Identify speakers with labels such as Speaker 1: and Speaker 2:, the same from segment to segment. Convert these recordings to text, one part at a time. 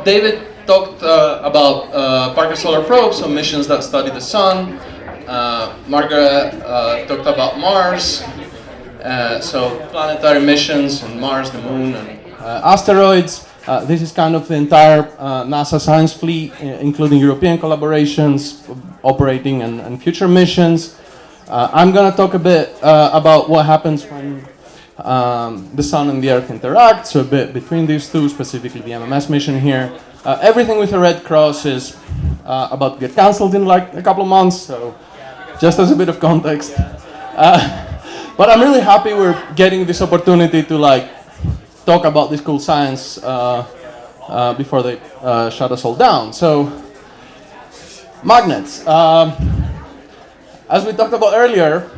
Speaker 1: David talked about Parker Solar Probe, so missions that study the sun. Margaret talked about Mars, so planetary missions on Mars, the moon, and asteroids. This is kind of the entire NASA science fleet, including European collaborations, operating and future missions. I'm going to talk a bit about what happens when the sun and the Earth interact, so a bit between these two, specifically the MMS mission here. Everything with a red cross is about to get cancelled in like a couple of months, so just as a bit of context. But I'm really happy we're getting this opportunity to like talk about this cool science before they shut us all down. So, magnets. As we talked about earlier,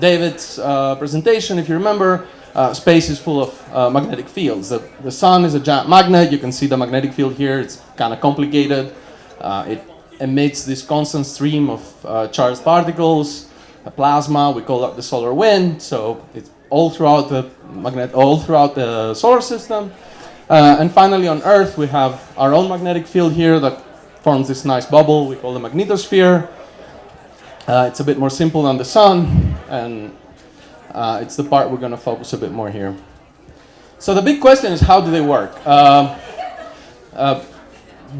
Speaker 1: David's presentation, if you remember, space is full of magnetic fields. The sun is a giant magnet. You can see the magnetic field here. It's kind of complicated. It emits this constant stream of charged particles, a plasma. We call that the solar wind. So it's all throughout the solar system. And finally, on Earth, we have our own magnetic field here that forms this nice bubble we call the magnetosphere. It's a bit more simple than the sun, and it's the part we're going to focus a bit more here. So the big question is, how do they work?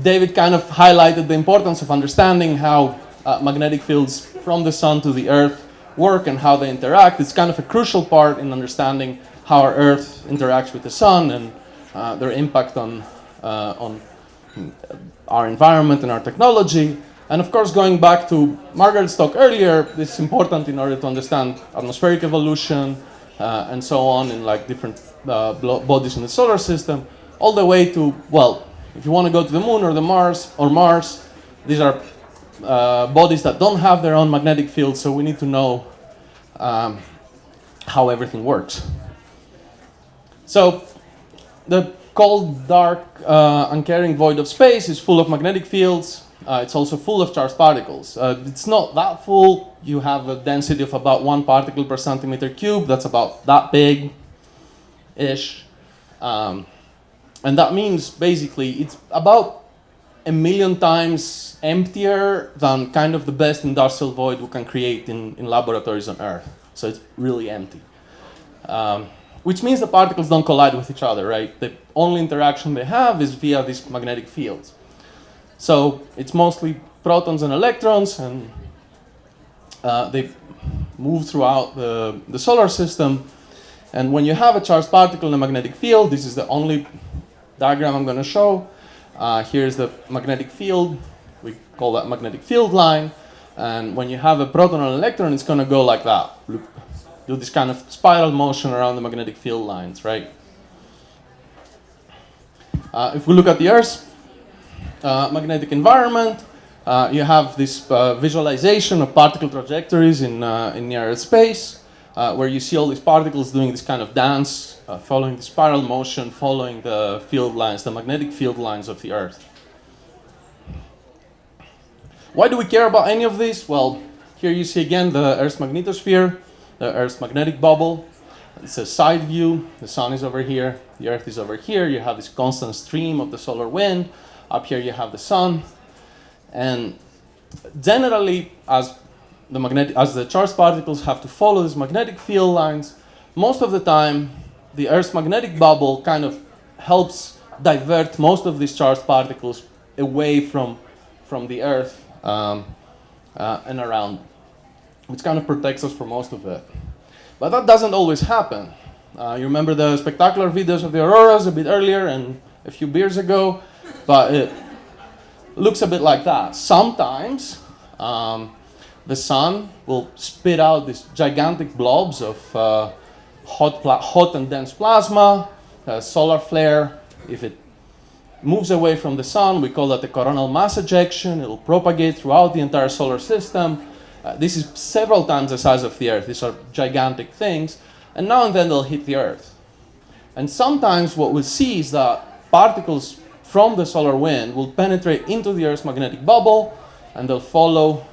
Speaker 1: David kind of highlighted the importance of understanding how magnetic fields from the sun to the Earth work and how they interact. It's kind of a crucial part in understanding how our Earth interacts with the sun and their impact on our environment and our technology. And of course, going back to Margaret's talk earlier, this is important in order to understand atmospheric evolution and so on in like different bodies in the solar system, all the way to, well, if you want to go to the moon or Mars, these are bodies that don't have their own magnetic field, so we need to know how everything works. So the cold, dark, uncaring void of space is full of magnetic fields. It's also full of charged particles. It's not that full. You have a density of about 1 particle per centimeter cube. That's about that big-ish. And that means, basically, it's about 1,000,000 times emptier than kind of the best industrial void we can create in laboratories on Earth. So it's really empty. Which means the particles don't collide with each other, right? The only interaction they have is via these magnetic fields. So it's mostly protons and electrons, and they move throughout the solar system. And when you have a charged particle in a magnetic field, this is the only diagram I'm going to show. Here's the magnetic field. We call that magnetic field line. And when you have a proton and electron, it's going to go like that. Do this kind of spiral motion around the magnetic field lines, right? If we look at the Earth's magnetic environment, you have this visualization of particle trajectories in near Earth space, where you see all these particles doing this kind of dance, following the spiral motion, following the field lines, the magnetic field lines of the Earth. Why do we care about any of this? Well, here you see again the Earth's magnetosphere, the Earth's magnetic bubble. It's a side view. The sun is over here, the Earth is over here. You have this constant stream of the solar wind. Up here you have the sun. And generally, as the charged particles have to follow these magnetic field lines, most of the time the Earth's magnetic bubble kind of helps divert most of these charged particles away from the Earth and around, which kind of protects us from most of it. But that doesn't always happen. You remember the spectacular videos of the auroras a bit earlier and a few years ago, but it looks a bit like that. Sometimes the sun will spit out these gigantic blobs of hot and dense plasma, solar flare. If it moves away from the sun, we call that the coronal mass ejection. It will propagate throughout the entire solar system. This is several times the size of the Earth. These are gigantic things. And now and then they'll hit the Earth. And sometimes what we'll see is that particles from the solar wind will penetrate into the Earth's magnetic bubble, and they'll follow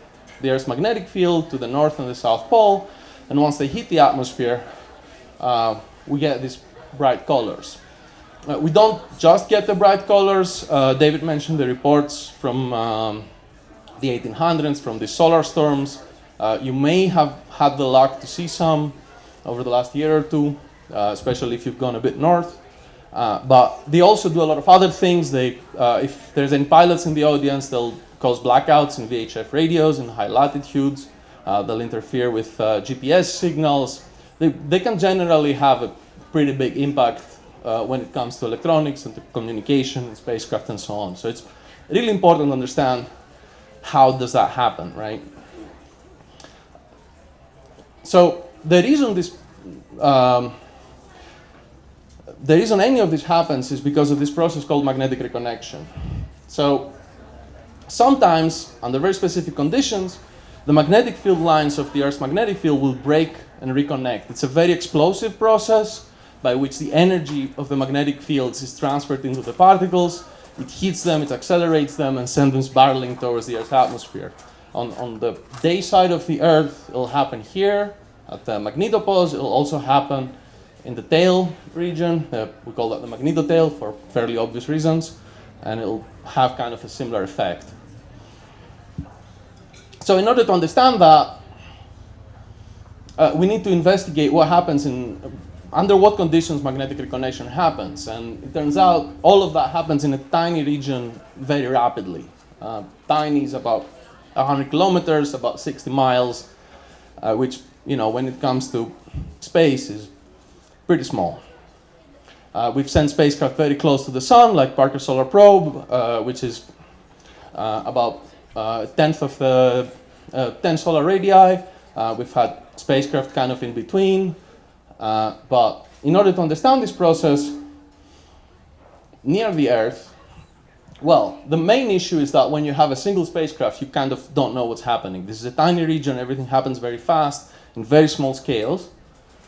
Speaker 1: the Earth's magnetic field to the north and the south pole. And once they hit the atmosphere, we get these bright colors. We don't just get the bright colors. David mentioned the reports from the 1800s, from the solar storms. You may have had the luck to see some over the last year or two, especially if you've gone a bit north. But they also do a lot of other things. If there's any pilots in the audience, they'll cause blackouts in VHF radios in high latitudes. They'll interfere with GPS signals. They can generally have a pretty big impact when it comes to electronics and to communication and spacecraft and so on. So it's really important to understand how does that happen, right? So the reason any of this happens is because of this process called magnetic reconnection. So sometimes, under very specific conditions, the magnetic field lines of the Earth's magnetic field will break and reconnect. It's a very explosive process by which the energy of the magnetic fields is transferred into the particles. It heats them, it accelerates them, and sends them spiraling towards the Earth's atmosphere. On the day side of the Earth, it'll happen here at the magnetopoles. It'll also happen in the tail region. We call that the magnetotail for fairly obvious reasons, and it'll have kind of a similar effect. So in order to understand that, we need to investigate what happens under what conditions magnetic reconnection happens. And it turns out all of that happens in a tiny region very rapidly. Tiny is about 100 kilometers, about 60 miles, which, when it comes to space, is pretty small. We've sent spacecraft very close to the sun, like Parker Solar Probe, which is about a tenth of the 10 solar radii. We've had spacecraft kind of in between. But in order to understand this process near the Earth, well, the main issue is that when you have a single spacecraft, you kind of don't know what's happening. This is a tiny region, everything happens very fast, in very small scales.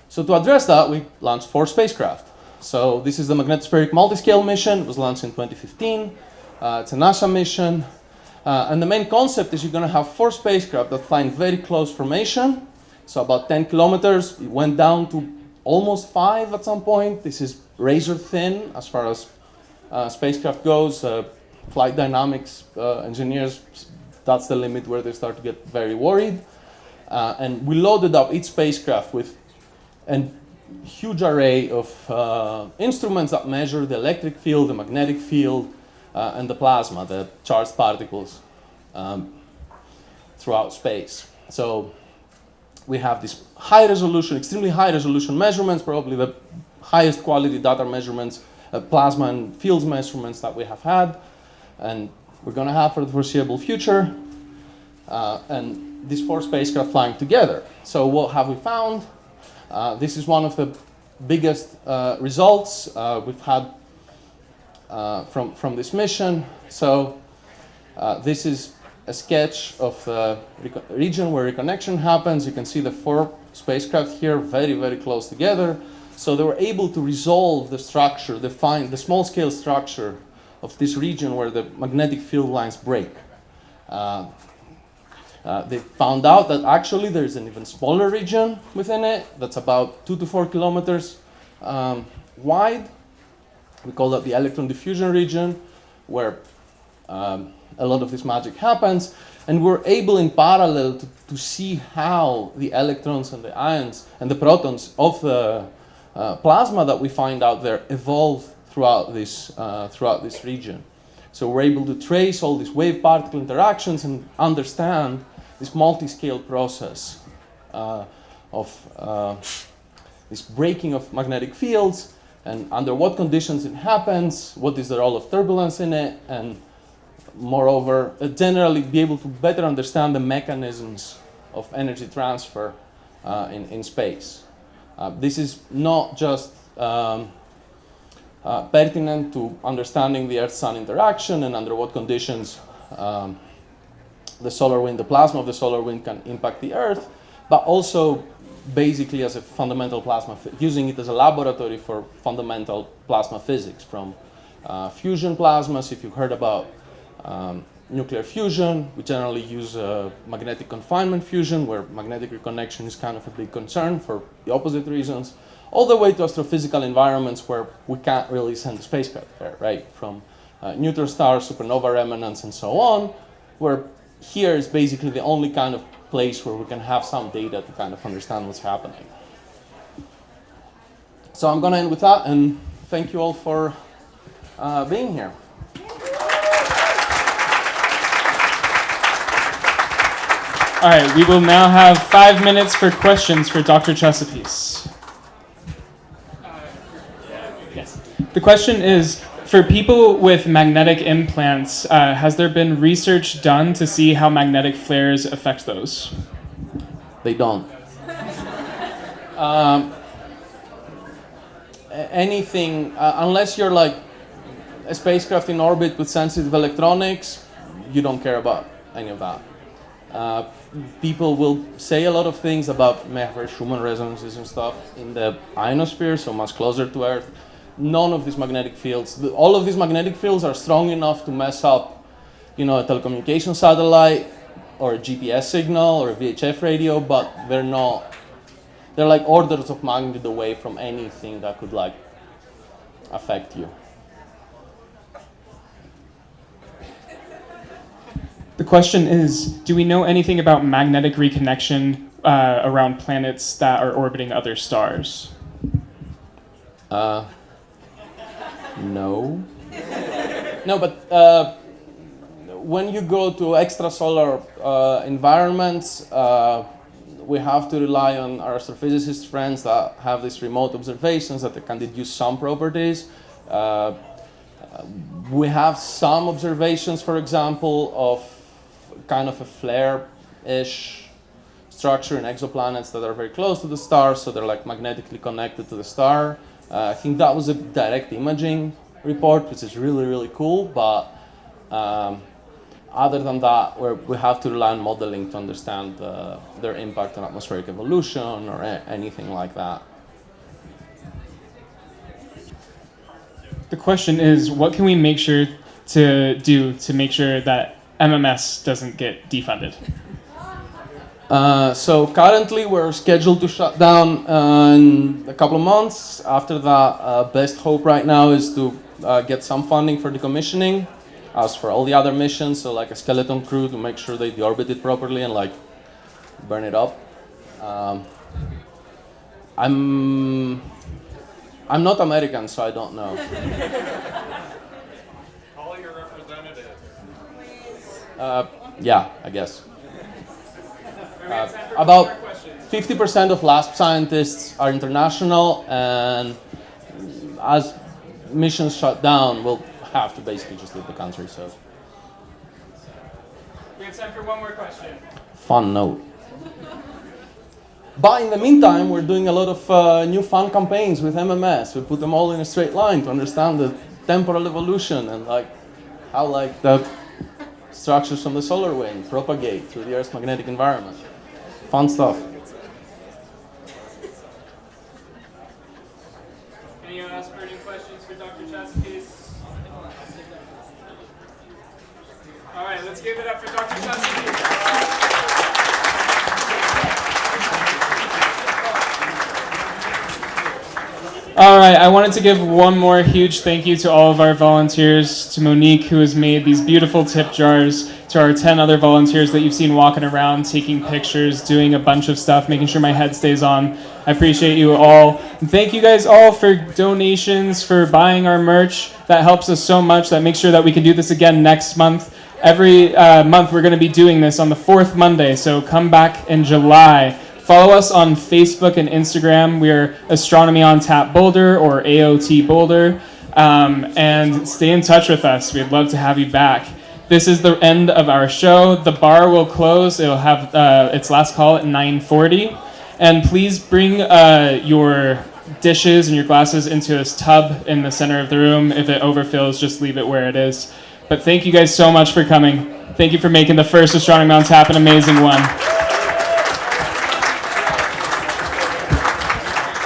Speaker 1: So to address that, we launched 4 spacecraft. So this is the magnetospheric multiscale mission. It was launched in 2015. It's a NASA mission. And the main concept is you're going to have 4 spacecraft that fly in very close formation. So about 10 kilometers. It went down to almost 5 at some point. This is razor thin as far as spacecraft goes. Flight dynamics engineers, that's the limit where they start to get very worried. And we loaded up each spacecraft with a huge array of instruments that measure the electric field, the magnetic field, and the plasma, the charged particles throughout space. So we have this high resolution, extremely high resolution measurements, probably the highest quality data measurements, plasma and fields measurements that we have had, and we're going to have for the foreseeable future. And these 4 spacecraft flying together. So what have we found? This is one of the biggest results we've had from this mission. So this is a sketch of the region where reconnection happens. You can see the 4 spacecraft here very, very close together. So they were able to resolve the structure, define the small scale structure of this region where the magnetic field lines break. They found out that actually there's an even smaller region within it that's about 2 to 4 kilometers wide. We call that the electron diffusion region, where a lot of this magic happens. And we're able in parallel to see how the electrons and the ions and the protons of the plasma that we find out there evolve throughout this region. So we're able to trace all these wave-particle interactions and understand this multi-scale process of this breaking of magnetic fields, and under what conditions it happens, what is the role of turbulence in it, and moreover, generally be able to better understand the mechanisms of energy transfer in space. This is not just pertinent to understanding the Earth-Sun interaction and under what conditions the solar wind, the plasma of the solar wind can impact the Earth, but also basically as a fundamental plasma, using it as a laboratory for fundamental plasma physics, from fusion plasmas. If you've heard about nuclear fusion, we generally use magnetic confinement fusion, where magnetic reconnection is kind of a big concern for the opposite reasons, all the way to astrophysical environments where we can't really send the spacecraft there, right? From neutron stars, supernova remnants, and so on, where here is basically the only kind of place where we can have some data to kind of understand what's happening. So I'm going to end with that, and thank you all for being here.
Speaker 2: All right, we will now have 5 minutes for questions for Dr. Chasapis. Yes. The question is, for people with magnetic implants, has there been research done to see how magnetic flares affect those?
Speaker 1: They don't. Anything, unless you're like a spacecraft in orbit with sensitive electronics, you don't care about any of that. People will say a lot of things about Schumann resonances and stuff in the ionosphere, so much closer to Earth. None of these magnetic fields, all of these magnetic fields are strong enough to mess up, a telecommunication satellite or a GPS signal or a VHF radio, but they're not. They're like orders of magnitude away from anything that could like affect you.
Speaker 2: The question is, do we know anything about magnetic reconnection around planets that are orbiting other stars?
Speaker 1: No. No, but when you go to extrasolar environments, we have to rely on our astrophysicist friends that have these remote observations that they can deduce some properties. We have some observations, for example, of kind of a flare-ish structure in exoplanets that are very close to the star, so they're like magnetically connected to the star. I think that was a direct imaging report, which is really, really cool, but other than that, we have to rely on modeling to understand their impact on atmospheric evolution or anything like that.
Speaker 2: The question is, what can we make sure to do to make sure that MMS doesn't get defunded?
Speaker 1: So currently we're scheduled to shut down in a couple of months. After that, best hope right now is to get some funding for decommissioning, as for all the other missions, so like a skeleton crew to make sure they deorbit it properly and like burn it up. I'm not American, so I don't know.
Speaker 3: Call your representative.
Speaker 1: Yeah, I guess. About 50% of LASP scientists are international, and as missions shut down, we'll have to basically just leave the country. So.
Speaker 2: We have time for one more question.
Speaker 1: Fun note. But in the meantime, we're doing a lot of new fun campaigns with MMS. We put them all in a straight line to understand the temporal evolution and like how like the structures from the solar wind propagate through the Earth's magnetic environment. Fun stuff.
Speaker 2: Anyone else burning questions for Dr. Chasapis? All right, let's give it up for Dr. Chasapis. All right, I wanted to give one more huge thank you to all of our volunteers, to Monique, who has made these beautiful tip jars, to our 10 other volunteers that you've seen walking around, taking pictures, doing a bunch of stuff, making sure my head stays on. I appreciate you all. And thank you guys all for donations, for buying our merch. That helps us so much. That makes sure that we can do this again next month. Every month we're going to be doing this on the 4th Monday, so come back in July. Follow us on Facebook and Instagram. We're Astronomy on Tap Boulder or AoT Boulder. And stay in touch with us. We'd love to have you back. This is the end of our show. The bar will close. It'll have its last call at 9:40. And please bring your dishes and your glasses into this tub in the center of the room. If it overfills, just leave it where it is. But thank you guys so much for coming. Thank you for making the first Astronomy on Tap an amazing one.